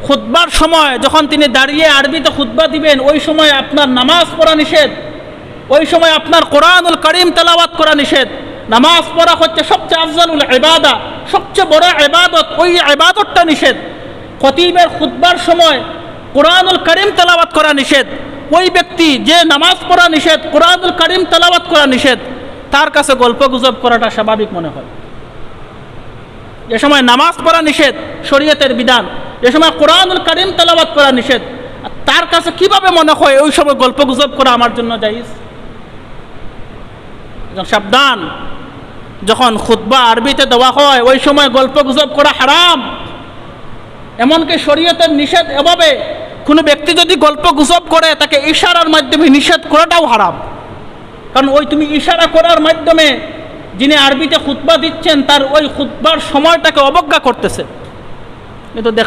খুতবার সময় যখন তিনি দাঁড়িয়ে আরবিতে খুতবা দিবেন, ওই সময় আপনার নামাজ পড়া নিষেধ, ওই সময় আপনার কোরআনুল কারীম তেলাওয়াত করা নিষেধ। নামাজ পড়া হচ্ছে সবচেয়ে আফজালুল ইবাদা, সবচেয়ে বড় ইবাদত, ওই ইবাদতটা নিষেধ। খতিবের খুতবার সময় কোরআনুল কারীম তেলাওয়াত করা নিষেধ। ওই ব্যক্তি যে নামাজ পড়া নিষেধ, কোরআনুল কারীম তেলাওয়াত করা নিষেধ, তার কাছে গল্প গুজব করাটা স্বাভাবিক মনে হয়। যে সময় নামাজ পড়া নিষেধ শরীয়তের বিধান, যে সময় কোরআনুল কারীম তেলাওয়াত করা নিষেধ, তার কাছে কিভাবে মনে হয় ওই সময় গল্প গুজব করা আমার জন্য জায়েজ? সাবধান, যখন খুতবা আরবিতে দেওয়া হয় ওই সময় গল্প গুজব করা হারাম। এমনকি শরীয়তের নিষেধ এভাবে কোনো ব্যক্তি যদি গল্প গুজব করে তাকে ইশারার মাধ্যমে নিষেধ করাটাও হারাম। কারণ ওই তুমি ইশারা করার মাধ্যমে যিনি আরবিতে খুতবা দিচ্ছেন তার ওই খুতবার সময়টাকে অবজ্ঞা করতেছে। কিন্তু দেখা